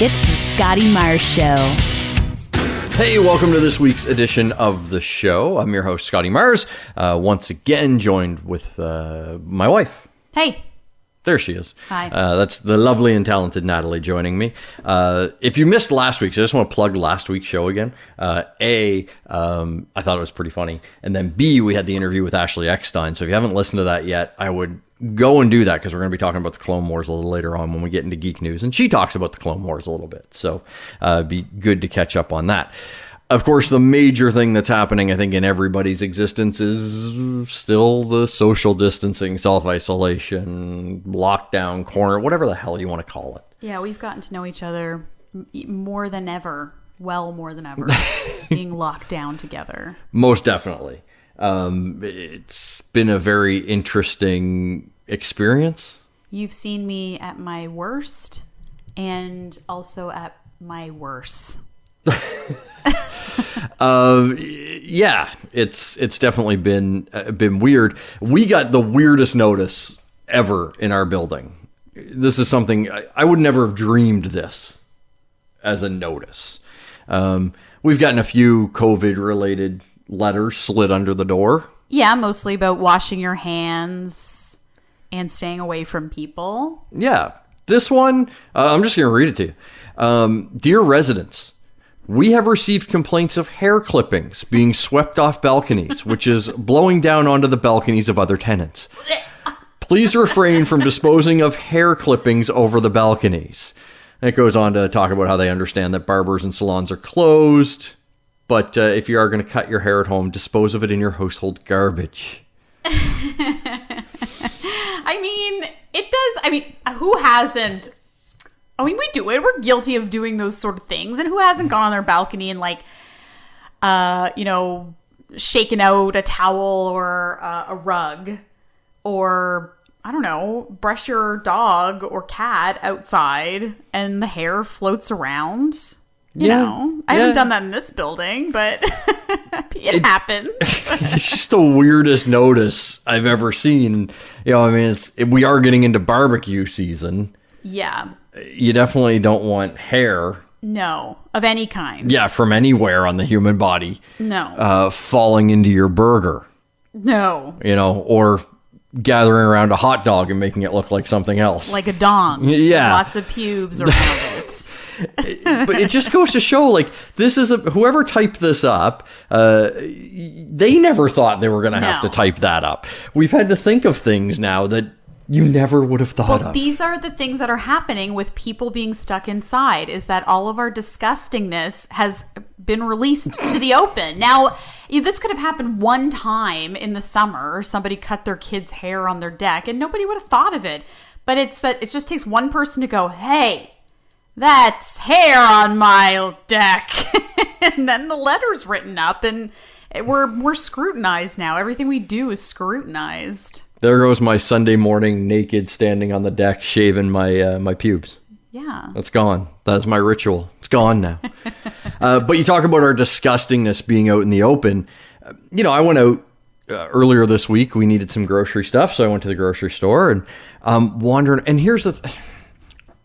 It's the Scotty Myers Show. Hey, welcome to this week's edition of the show. I'm your host, Scotty Myers, once again joined with my wife. Hey. There she is. Hi. That's the lovely and talented Natalie joining me. If you missed last week's, I just want to plug last week's show again. I thought it was pretty funny. And then B, we had the interview with Ashley Eckstein. So if you haven't listened to that yet, I would go and do that because we're going to be talking about the Clone Wars a little later on when we get into Geek News. And she talks about the Clone Wars a little bit. So it'd be good to catch up on that. Of course, the major thing that's happening, I think, in everybody's existence is still the social distancing, self-isolation, lockdown, corner, whatever the hell you want to call it. Yeah, we've gotten to know each other more than ever. Well, more than ever. Being locked down together. Most definitely. It's been a very interesting experience. You've seen me at my worst and also at my worst. Yeah, it's definitely been weird. We got the weirdest notice ever in our building. This is something I would never have dreamed this as a notice. We've gotten a few COVID related letters slid under the door. Yeah, mostly about washing your hands and staying away from people. Yeah, this one, I'm just going to read it to you. Dear residents, we have received complaints of hair clippings being swept off balconies, which is blowing down onto the balconies of other tenants. Please refrain from disposing of hair clippings over the balconies. And it goes on to talk about how they understand that barbers and salons are closed, but if you are going to cut your hair at home, dispose of it in your household garbage. I mean, it does. I mean, who hasn't? I mean, we do it. We're guilty of doing those sort of things. And who hasn't gone on their balcony and shaken out a towel or a rug or, I don't know, brush your dog or cat outside and the hair floats around. You know, I haven't done that in this building, but it happens. It's just the weirdest notice I've ever seen. You know, I mean, we are getting into barbecue season. Yeah. You definitely don't want hair. No, of any kind. Yeah, from anywhere on the human body. No. Falling into your burger. No. You know, or gathering around a hot dog and making it look like something else. Like a dong. Yeah. Lots of pubes around it. But it just goes to show, like, this is whoever typed this up, they never thought they were going to have to type that up. We've had to think of things now that you never would have thought of. These are the things that are happening with people being stuck inside, is that all of our disgustingness has been released to the open. Now, this could have happened one time in the summer. Somebody cut their kid's hair on their deck and nobody would have thought of it. But it's that it just takes one person to go, hey, that's hair on my deck. And then the letter's written up and we're scrutinized now. Everything we do is scrutinized. There goes my Sunday morning naked standing on the deck shaving my pubes. Yeah. That's gone. That's my ritual. It's gone now. But you talk about our disgustingness being out in the open. You know, I went out earlier this week. We needed some grocery stuff, so I went to the grocery store and wandering. And here's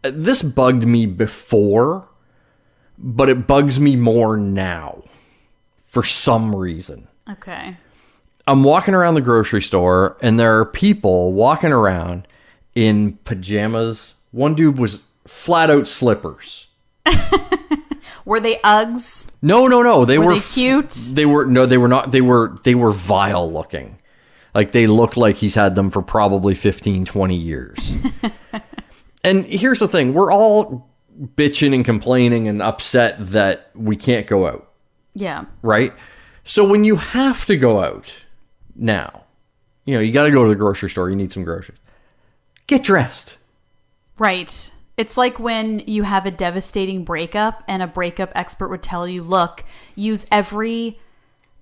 this bugged me before, but it bugs me more now for some reason. Okay. I'm walking around the grocery store and there are people walking around in pajamas. One dude was flat out slippers. Were they Uggs? No. They were they cute? They were not. They were vile looking. Like they looked like he's had them for probably 15, 20 years. And here's the thing. We're all bitching and complaining and upset that we can't go out. Yeah. Right? So when you have to go out now, you know, you got to go to the grocery store. You need some groceries. Get dressed. Right. It's like when you have a devastating breakup and a breakup expert would tell you, look, use every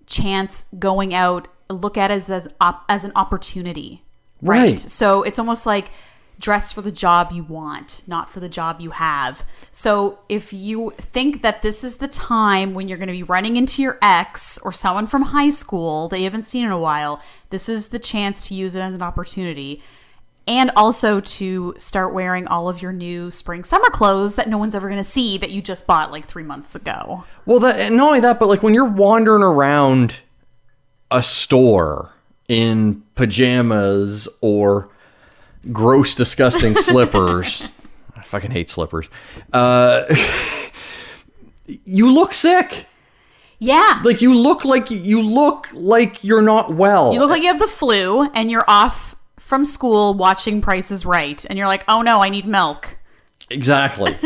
chance going out, look at it as an opportunity. Right. So it's almost like dress for the job you want, not for the job you have. So if you think that this is the time when you're going to be running into your ex or someone from high school that you haven't seen in a while, this is the chance to use it as an opportunity. And also to start wearing all of your new spring summer clothes that no one's ever going to see that you just bought like 3 months ago. Well, not only that, but like when you're wandering around a store in pajamas or gross, disgusting slippers. I fucking hate slippers. You look sick. Yeah. Like you look like you're not well. You look like you have the flu and you're off from school watching Price is Right, and you're like, oh no, I need milk. Exactly.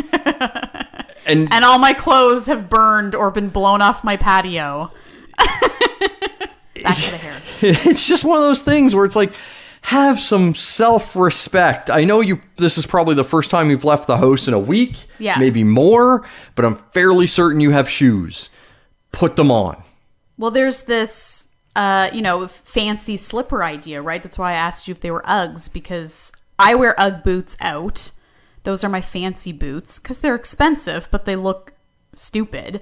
and all my clothes have burned or been blown off my patio. Back to the hair. It's just one of those things where it's like, have some self-respect. I know this is probably the first time you've left the house in a week, maybe more, but I'm fairly certain you have shoes. Put them on. Well, there's this fancy slipper idea, right? That's why I asked you if they were Uggs, because I wear Ugg boots out. Those are my fancy boots because they're expensive, but they look stupid.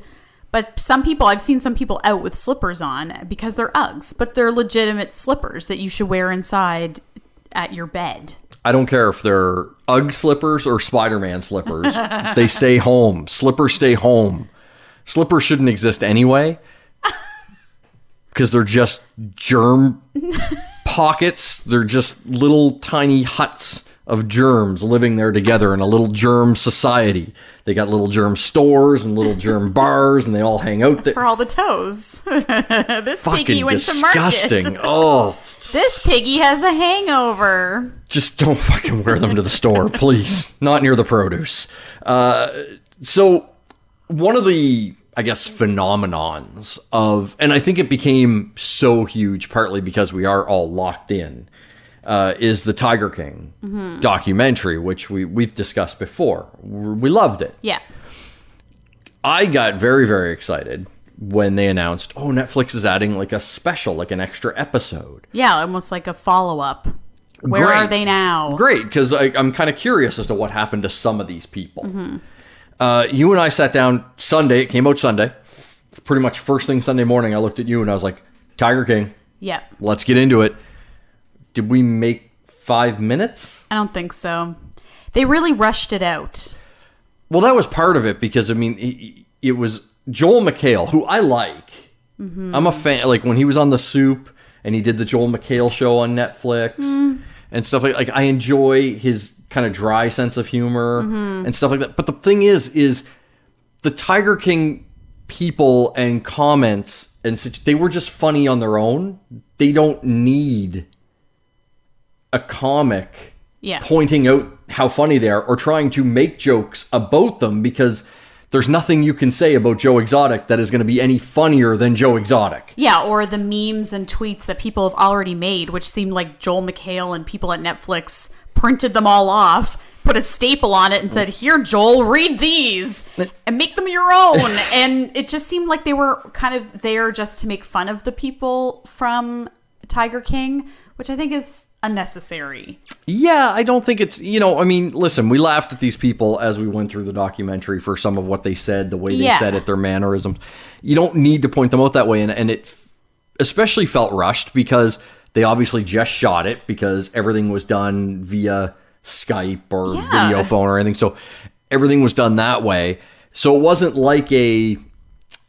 But I've seen some people out with slippers on because they're Uggs, but they're legitimate slippers that you should wear inside at your bed. I don't care if they're Ugg slippers or Spider-Man slippers. They stay home. Slippers stay home. Slippers shouldn't exist anyway. Because they're just germ pockets. They're just little tiny huts of germs living there together in a little germ society. They got little germ stores and little germ bars, and they all hang out there. For all the toes. This fucking piggy went disgusting. To market. Oh. This piggy has a hangover. Just don't fucking wear them to the store, please. Not near the produce. So one of the, I guess, phenomenons of, and I think it became so huge partly because we are all locked in, is the Tiger King documentary, which we've discussed before. We loved it. Yeah. I got very, very excited when they announced, Netflix is adding like a special, like an extra episode. Yeah, almost like a follow-up. Where are they now? Great, because I'm kind of curious as to what happened to some of these people. You and I sat down Sunday. It came out Sunday. Pretty much first thing Sunday morning, I looked at you and I was like, Tiger King. Yeah. Let's get into it. Did we make 5 minutes? I don't think so. They really rushed it out. Well, that was part of it because, I mean, it was Joel McHale, who I like. I'm a fan. Like when he was on The Soup and he did the Joel McHale show on Netflix and stuff like I enjoy his kind of dry sense of humor and stuff like that. But the thing is the Tiger King people and comments, and they were just funny on their own. They don't need a comic pointing out how funny they are or trying to make jokes about them, because there's nothing you can say about Joe Exotic that is going to be any funnier than Joe Exotic. Yeah, or the memes and tweets that people have already made, which seemed like Joel McHale and people at Netflix printed them all off, put a staple on it and said, here, Joel, read these and make them your own. And it just seemed like they were kind of there just to make fun of the people from Tiger King, which I think is unnecessary. Yeah, I don't think it's, I mean, listen, we laughed at these people as we went through the documentary for some of what they said, the way they said it, their mannerisms. You don't need to point them out that way. And it especially felt rushed because they obviously just shot it because everything was done via Skype or video phone or anything. So everything was done that way. So it wasn't like it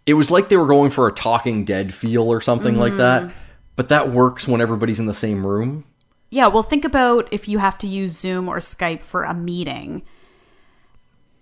was like they were going for a Talking Dead feel or something like that. But that works when everybody's in the same room. Yeah, well, think about if you have to use Zoom or Skype for a meeting.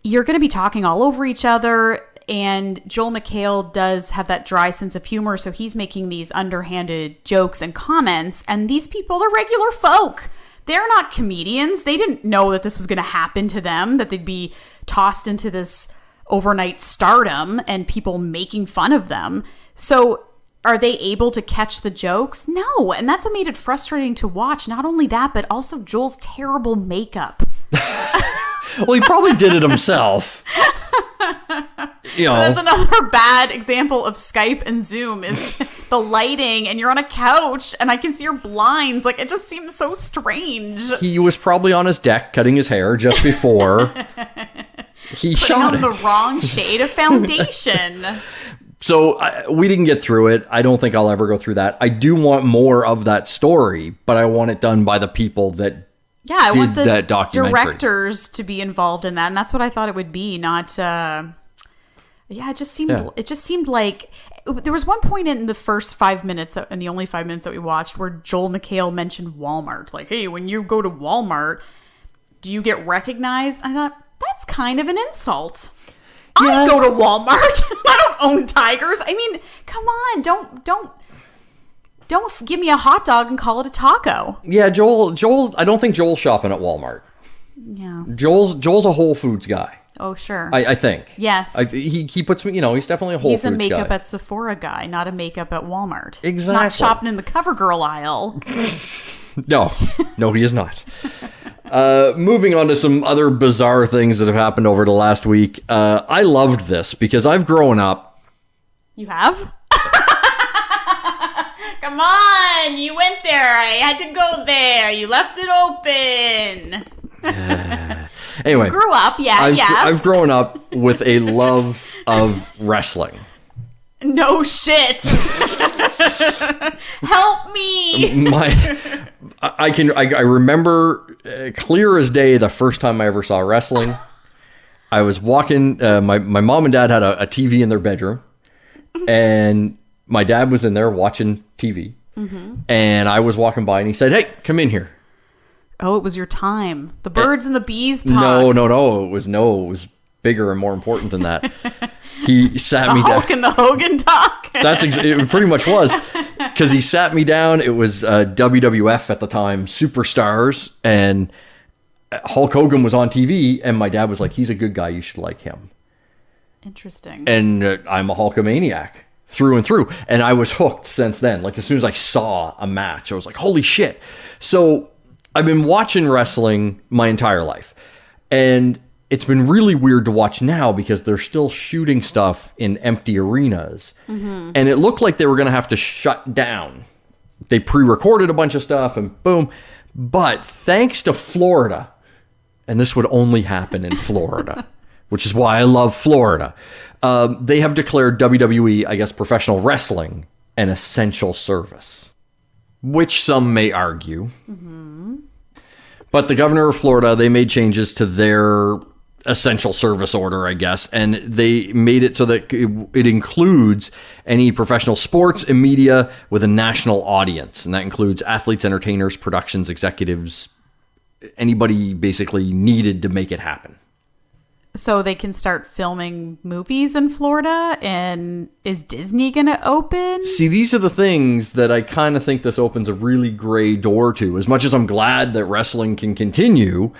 You're going to be talking all over each other, and Joel McHale does have that dry sense of humor, so he's making these underhanded jokes and comments, and these people are regular folk. They're not comedians. They didn't know that this was going to happen to them, that they'd be tossed into this overnight stardom and people making fun of them. So are they able to catch the jokes? No. And that's what made it frustrating to watch. Not only that, but also Joel's terrible makeup. Well, he probably did it himself. That's another bad example of Skype and Zoom is the lighting, and you're on a couch and I can see your blinds. Like, it just seems so strange. He was probably on his deck cutting his hair just before he shot on the wrong shade of foundation. So we didn't get through it. I don't think I'll ever go through that. I do want more of that story, but I want it done by the people that Yeah, I want the that documentary. directors to be involved in that, and that's what I thought it would be. Not, it just seemed like there was one point in the first 5 minutes, and the only 5 minutes that we watched, where Joel McHale mentioned Walmart. Like, hey, when you go to Walmart, do you get recognized? I thought that's kind of an insult. Yeah. I go to Walmart. I don't own tigers. I mean, come on, don't give me a hot dog and call it a taco. Yeah, Joel. I don't think Joel's shopping at Walmart. Yeah. Joel's a Whole Foods guy. Oh, sure. I think. Yes. He puts me, he's definitely a Whole Foods guy. He's a makeup at Sephora guy, not a makeup at Walmart. Exactly. He's not shopping in the CoverGirl aisle. No, he is not. Moving on to some other bizarre things that have happened over the last week. I loved this because I've grown up. You have? Come on, you went there. I had to go there. You left it open. Anyway. You grew up, I've grown up with a love of wrestling. No shit. Help me. I remember clear as day the first time I ever saw wrestling. I was walking. My mom and dad had a TV in their bedroom, and my dad was in there watching TV, and I was walking by, and he said, "Hey, come in here." Oh, it was your time. The birds and the bees talk. No. It was bigger and more important than that. He sat me down. Hulk and the Hogan talk. It pretty much was, because he sat me down. It was WWF at the time, Superstars, and Hulk Hogan was on TV, and my dad was like, "He's a good guy. You should like him." Interesting. And I'm a Hulkamaniac through and through, and I was hooked since then. Like, as soon as I saw a match, I was like, "Holy shit!" So I've been watching wrestling my entire life, and it's been really weird to watch now because they're still shooting stuff in empty arenas. And it looked like they were going to have to shut down. They pre-recorded a bunch of stuff and boom. But thanks to Florida, and this would only happen in Florida, which is why I love Florida, they have declared WWE, I guess, professional wrestling, an essential service, which some may argue. But the governor of Florida, they made changes to their essential service order, I guess, and they made it so that it includes any professional sports and media with a national audience, and that includes athletes, entertainers, productions, executives, anybody basically needed to make it happen. So they can start filming movies in Florida, and is Disney going to open? See, these are the things that I kind of think this opens a really gray door to. As much as I'm glad that wrestling can continue,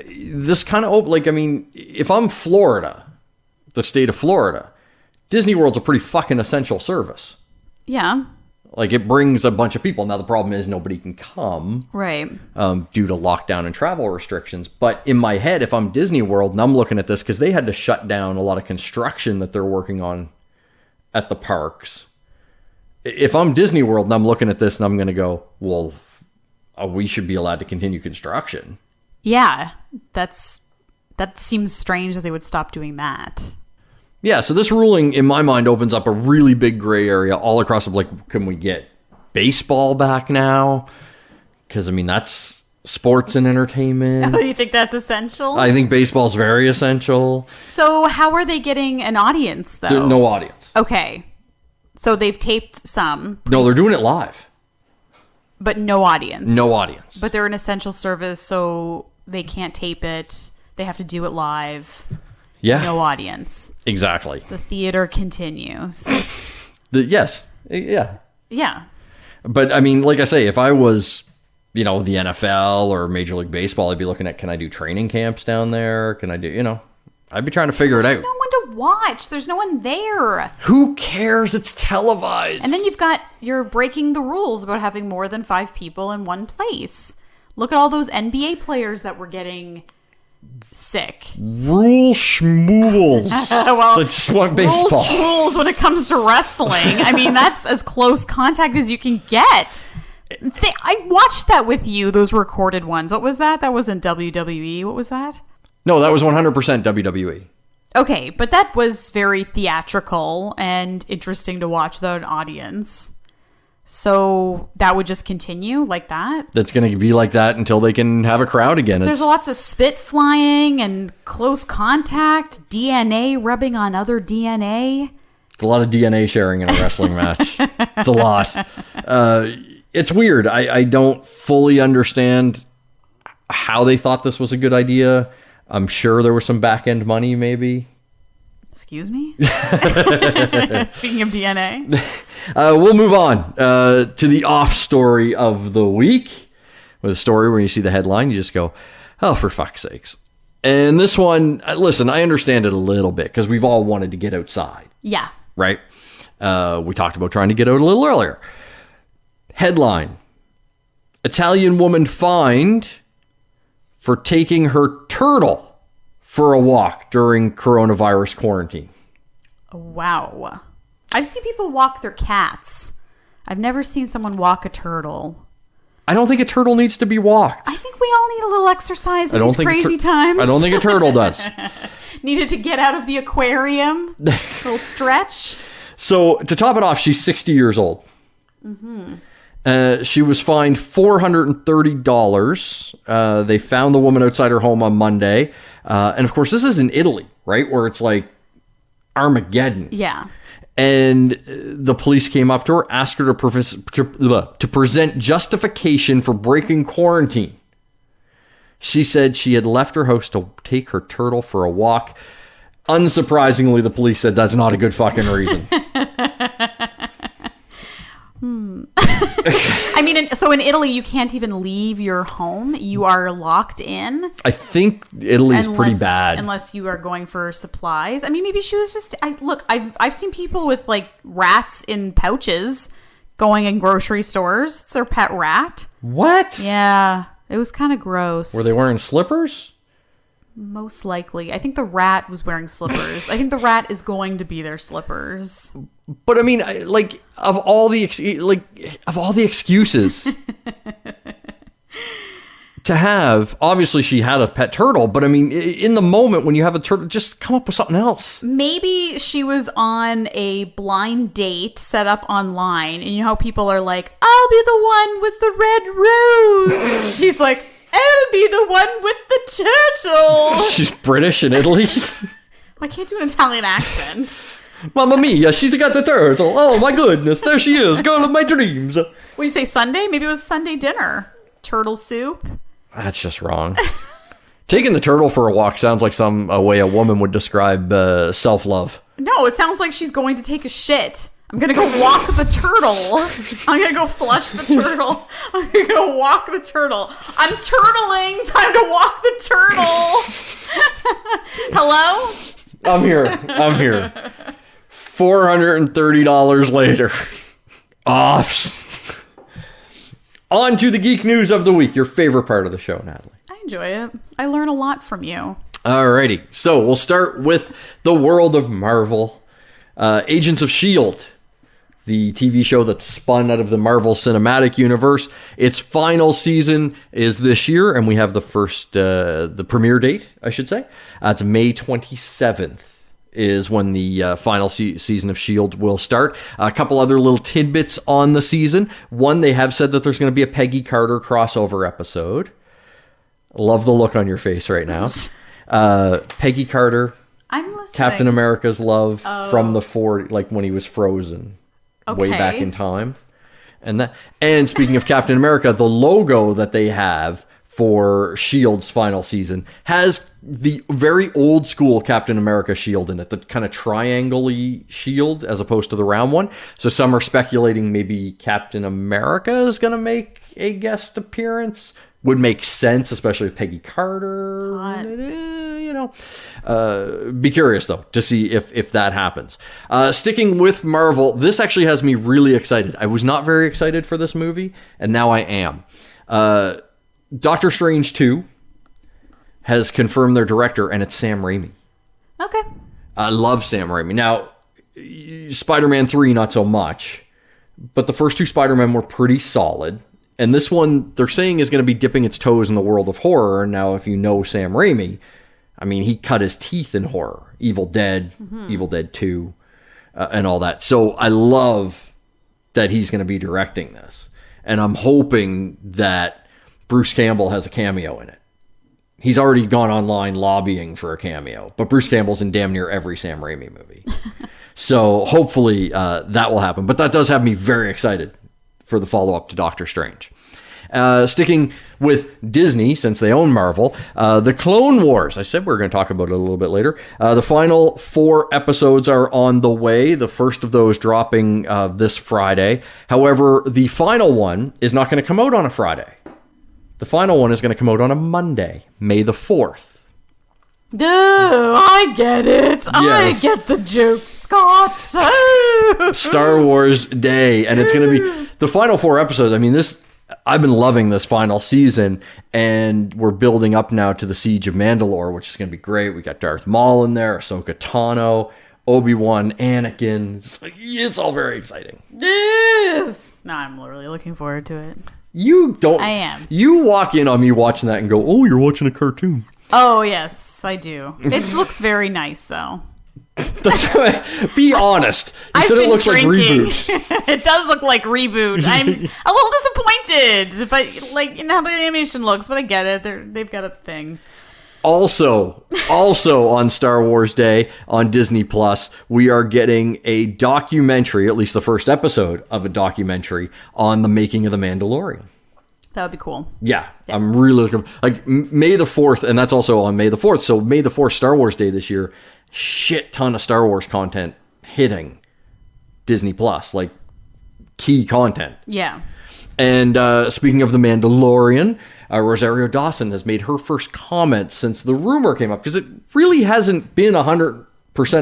this kind of, if I'm Florida, the state of Florida, Disney World's a pretty fucking essential service. Yeah. Like, it brings a bunch of people. Now, the problem is nobody can come. Right. Due to lockdown and travel restrictions. But in my head, if I'm Disney World and I'm looking at this, because they had to shut down a lot of construction that they're working on at the parks. If I'm Disney World and I'm looking at this and I'm going to go, well, we should be allowed to continue construction. Yeah. That seems strange that they would stop doing that. Yeah, so this ruling, in my mind, opens up a really big gray area all across the, can we get baseball back now? Because, that's sports and entertainment. Oh, you think that's essential? I think baseball's very essential. So how are they getting an audience, though? No audience. Okay. So they've taped some. No, they're doing it live. But no audience. No audience. But they're an essential service, so they can't tape it. They have to do it live. Yeah. No audience. Exactly. The theater continues. Yes. Yeah. Yeah. But like I say, if I was, the NFL or Major League Baseball, I'd be looking at, can I do training camps down there? Can I do, I'd be trying to figure it out. No one to watch. There's no one there. Who cares? It's televised. And then you're breaking the rules about having more than 5 people in one place. Look at all those NBA players that were getting sick. Rule schmools. Well, I just want baseball. Rules when it comes to wrestling. That's as close contact as you can get. I watched that with you, those recorded ones. What was that? That wasn't WWE. What was that? No, that was 100% WWE. Okay, but that was very theatrical and interesting to watch without an audience. So that would just continue like that? That's going to be like that until they can have a crowd again. There's lots of spit flying and close contact, DNA rubbing on other DNA. It's a lot of DNA sharing in a wrestling match. It's a lot. It's weird. I don't fully understand how they thought this was a good idea. I'm sure there was some back-end money, maybe. Excuse me? Speaking of DNA. We'll move on to the off story of the week. With a story where you see the headline, you just go, oh, for fuck's sakes. And this one, listen, I understand it a little bit because we've all wanted to get outside. Yeah. Right? We talked about trying to get out a little earlier. Headline: Italian woman fined for taking her turtle for a walk during coronavirus quarantine. Wow. I've seen people walk their cats. I've never seen someone walk a turtle. I don't think a turtle needs to be walked. I think we all need a little exercise in these crazy times. I don't think a turtle does. Needed to get out of the aquarium. A little stretch. So to top it off, she's 60 years old. Mm-hmm. She was fined $430. They found the woman outside her home on Monday. And of course, this is in Italy, right? Where it's like Armageddon. Yeah. And the police came up to her, asked her to present justification for breaking quarantine. She said she had left her house to take her turtle for a walk. Unsurprisingly, the police said that's not a good fucking reason. I mean, so in Italy, you can't even leave your home. You are locked in. I think Italy's pretty bad. Unless you are going for supplies. I mean, maybe she was just... I've seen people with, like, rats in pouches going in grocery stores. It's their pet rat. What? Yeah. It was kind of gross. Were they wearing slippers? Most likely. I think the rat was wearing slippers. I think the rat is going to be their slippers. But I mean, like, of all the excuses to have, obviously she had a pet turtle, but I mean, in the moment when you have a turtle, just come up with something else. Maybe she was on a blind date set up online, and you know how people are like, I'll be the one with the red rose. She's like, I'll be the one with the turtle. She's British in Italy. I can't do an Italian accent. Mamma mia, she's got the turtle. Oh my goodness, there she is, girl of my dreams. What did you say, Sunday? Maybe it was Sunday dinner. Turtle soup? That's just wrong. Taking the turtle for a walk sounds like a way a woman would describe self-love. No, it sounds like she's going to take a shit. I'm going to go walk the turtle. I'm going to go flush the turtle. I'm going to go walk the turtle. I'm turtling. Time to walk the turtle. Hello? I'm here. $430 later. Offs. On to the geek news of the week. Your favorite part of the show, Natalie. I enjoy it. I learn a lot from you. Alrighty. So we'll start with the world of Marvel. Agents of S.H.I.E.L.D., the TV show that's spun out of the Marvel Cinematic Universe. Its final season is this year, and we have the premiere date, I should say. It's May 27th. Is when the final season of S.H.I.E.L.D. will start. A couple other little tidbits on the season. One, they have said that there's going to be a Peggy Carter crossover episode. Love the look on your face right now. Peggy Carter, I'm listening. Captain America's love from the 40s, like when he was frozen way back in time. And speaking of Captain America, the logo that they have for S.H.I.E.L.D.'s final season has the very old school Captain America shield in it, the kind of triangle-y shield as opposed to the round one. So some are speculating maybe Captain America is going to make a guest appearance. Would make sense, especially with Peggy Carter. Be curious, though, to see if that happens. Sticking with Marvel, this actually has me really excited. I was not very excited for this movie, and now I am. Doctor Strange 2 has confirmed their director, and it's Sam Raimi. Okay. I love Sam Raimi. Now, Spider-Man 3, not so much, but the first two Spider-Man were pretty solid. And this one, they're saying, is going to be dipping its toes in the world of horror. Now, if you know Sam Raimi, I mean, he cut his teeth in horror. Evil Dead, Evil Dead 2, and all that. So I love that he's going to be directing this. And I'm hoping that Bruce Campbell has a cameo in it. He's already gone online lobbying for a cameo, but Bruce Campbell's in damn near every Sam Raimi movie. So hopefully that will happen. But that does have me very excited for the follow-up to Doctor Strange. Sticking with Disney, since they own Marvel, the Clone Wars. I said we were going to talk about it a little bit later. The final 4 episodes are on the way. The first of those dropping this Friday. However, the final one is not going to come out on a Friday. The final one is going to come out on a Monday, May the 4th. Oh, I get it. Yes. I get the joke, Scott. Star Wars Day. And it's going to be the final 4 episodes. I mean, I've been loving this final season, and we're building up now to the Siege of Mandalore, which is going to be great. We got Darth Maul in there, Ahsoka Tano, Obi-Wan, Anakin. It's all very exciting. Yes. No, I'm really looking forward to it. You don't. I am. You walk in on me watching that and go, "Oh, you're watching a cartoon." Oh yes, I do. It looks very nice, though. Be honest. You said it looks drinking. Like Reboot. It does look like Reboot. I'm a little disappointed, but like how the animation looks. But I get it. They've got a thing. Also on Star Wars Day on Disney Plus, we are getting a documentary, at least the first episode of a documentary on the making of The Mandalorian. That would be cool. Yeah. I'm really looking, like May the 4th, and that's also on May the 4th. So May the 4th, Star Wars Day this year, shit ton of Star Wars content hitting Disney Plus, like key content. Yeah. And speaking of The Mandalorian, Rosario Dawson has made her first comment since the rumor came up, because it really hasn't been 100%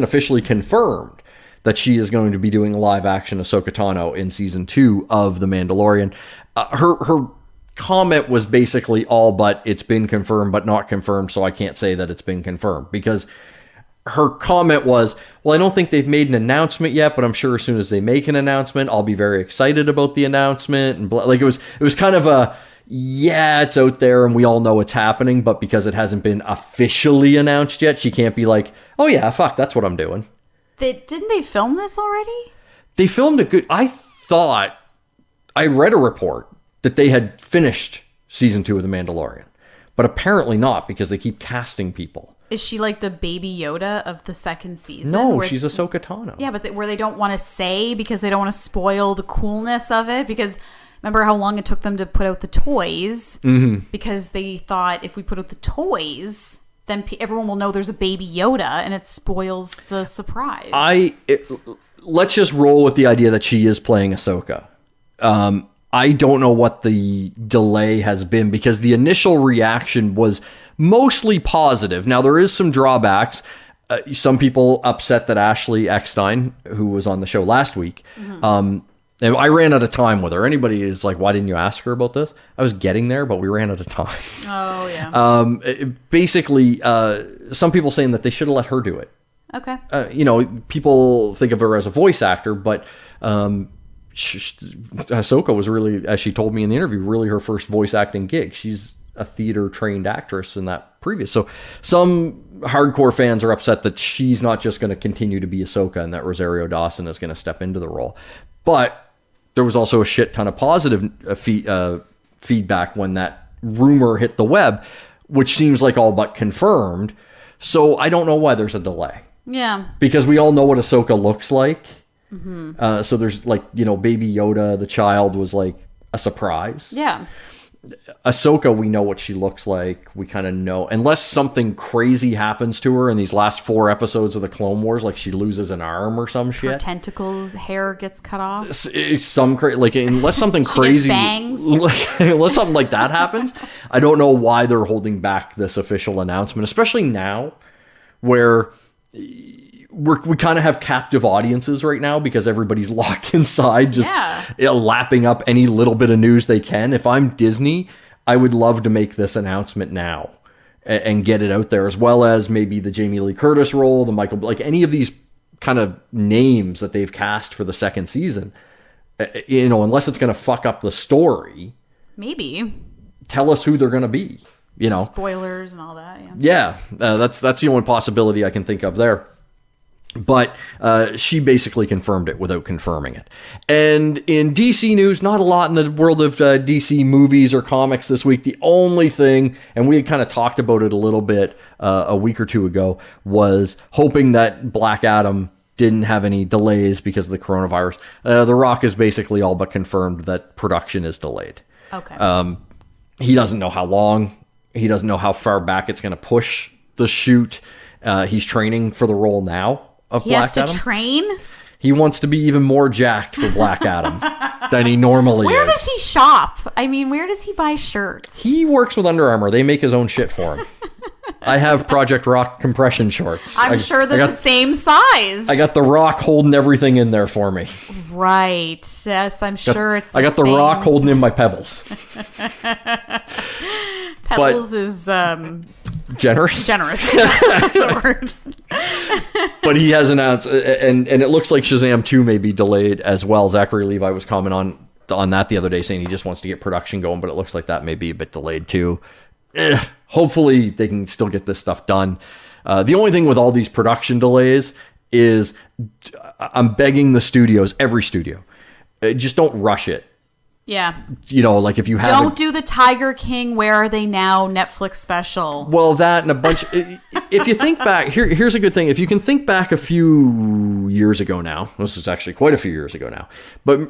officially confirmed that she is going to be doing live action Ahsoka Tano in season 2 of The Mandalorian. Her comment was basically all but it's been confirmed but not confirmed, so I can't say that it's been confirmed, because her comment was, well, I don't think they've made an announcement yet, but I'm sure as soon as they make an announcement, I'll be very excited about the announcement. And like it was kind of a, yeah, it's out there and we all know it's happening, but because it hasn't been officially announced yet, she can't be like, oh yeah, fuck, that's what I'm doing. Didn't they film this already? They filmed I read a report that they had finished season 2 of The Mandalorian, but apparently not, because they keep casting people. Is she like the baby Yoda of the second season? No, she's Ahsoka Tano. Yeah, but where they don't want to say because they don't want to spoil the coolness of it. Because remember how long it took them to put out the toys? Mm-hmm. Because they thought if we put out the toys, then everyone will know there's a baby Yoda, and it spoils the surprise. Let's just roll with the idea that she is playing Ahsoka. I don't know what the delay has been, because the initial reaction was mostly positive. Now, there is some drawbacks. Some people upset that Ashley Eckstein, who was on the show last week, and I ran out of time with her. Anybody is like, why didn't you ask her about this? I was getting there, but we ran out of time. Oh, yeah. Basically, some people saying that they should have let her do it. Okay. People think of her as a voice actor, but Ahsoka was really, as she told me in the interview, really her first voice acting gig. She's a theater trained actress in that previous. So some hardcore fans are upset that she's not just going to continue to be Ahsoka and that Rosario Dawson is going to step into the role. But there was also a shit ton of positive feedback when that rumor hit the web, which seems like all but confirmed. So I don't know why there's a delay. Yeah. Because we all know what Ahsoka looks like. Mm-hmm. So there's Baby Yoda, the child, was like a surprise. Yeah. Ahsoka, we know what she looks like. We kind of know, unless something crazy happens to her in these last 4 episodes of the Clone Wars, like she loses an arm or some shit. Her tentacles, hair gets cut off. Unless something crazy, unless something like that happens, I don't know why they're holding back this official announcement, especially now, where we kind of have captive audiences right now because everybody's locked inside, just lapping up any little bit of news they can. If I'm Disney, I would love to make this announcement now and get it out there, as well as maybe the Jamie Lee Curtis role, the Michael, like any of these kind of names that they've cast for the second season. Unless it's going to fuck up the story, maybe tell us who they're going to be. Spoilers and all that. Yeah, that's the only possibility I can think of there. But she basically confirmed it without confirming it. And in DC news, not a lot in the world of DC movies or comics this week. The only thing, and we had kind of talked about it a little bit a week or two ago, was hoping that Black Adam didn't have any delays because of the coronavirus. The Rock has basically all but confirmed that production is delayed. Okay. He doesn't know how long. He doesn't know how far back it's going to push the shoot. He's training for the role now of Black Adam. He has to train? He wants to be even more jacked for Black Adam than he normally Where is. does he shop? I mean, where does he buy shirts? He works with Under Armour. They make his own shit for him. I have Project Rock compression shorts. I'm sure they're the same size. I got the Rock holding everything in there for me. Right. Yes, I'm sure it's the I got the same. Rock holding in my Pebbles. Pebbles is generous. generous. That's the word. But he has announced, and it looks like Shazam 2 may be delayed as well. Zachary Levi was commenting on that the other day, saying he just wants to get production going, but it looks like that may be a bit delayed too. Hopefully they can still get this stuff done. The only thing with all these production delays is I'm begging the studios, every studio, just don't rush it. Yeah. You know, like if you have... Don't do the Tiger King, Where Are They Now Netflix special. Well, that and a bunch... If you think back, here's a good thing. If you can think back a few years ago now, this is actually quite a few years ago now, but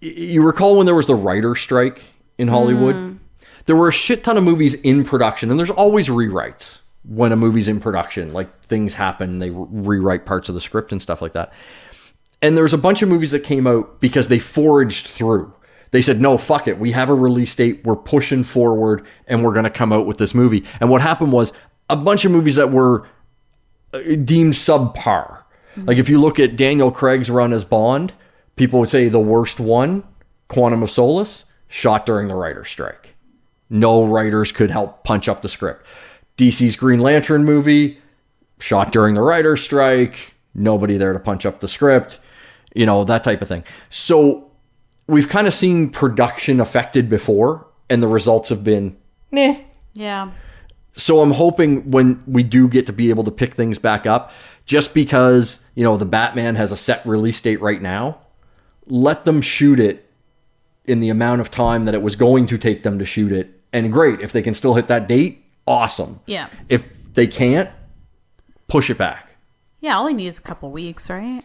you recall when there was the writer's strike in Hollywood? There were a shit ton of movies in production, and there's always rewrites when a movie's in production. Like, things happen, they rewrite parts of the script and stuff like that. And there's a bunch of movies that came out because they foraged through. They said, no, fuck it. We have a release date. We're pushing forward, and we're going to come out with this movie. And what happened was a bunch of movies that were deemed subpar. Like, if you look at Daniel Craig's run as Bond, people would say the worst one, Quantum of Solace, shot during the writer's strike. No writers could help punch up the script. DC's Green Lantern movie, shot during the writer's strike. Nobody there to punch up the script. You know, that type of thing. So we've kind of seen production affected before, and the results have been, meh. Yeah. So I'm hoping when we do get to be able to pick things back up, just because, you know, the Batman has a set release date right now, let them shoot it in the amount of time that it was going to take them to shoot it. And great, if they can still hit that date, awesome. Yeah. If they can't, push it back. Yeah, all he needs is a couple weeks, right?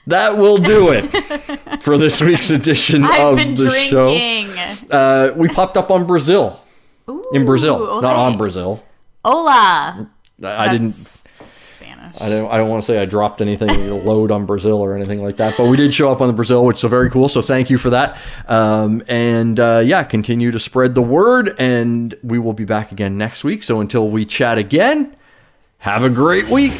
That will do it for this week's edition of the show. We popped up on Brazil. Ooh, in Brazil, okay. not on Brazil. Hola. I didn't. Spanish. I don't want to say I dropped anything to load on Brazil or anything like that, but we did show up on the Brazil, which is very cool. So thank you for that. Continue to spread the word, and we will be back again next week. So until we chat again, have a great week.